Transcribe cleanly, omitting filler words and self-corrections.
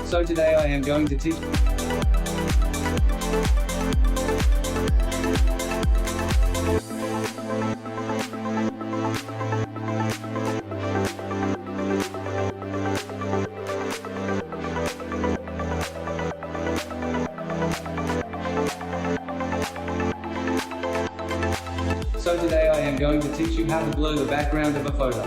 So today I am going to teach So today I am going to teach you how to blur the background of a photo.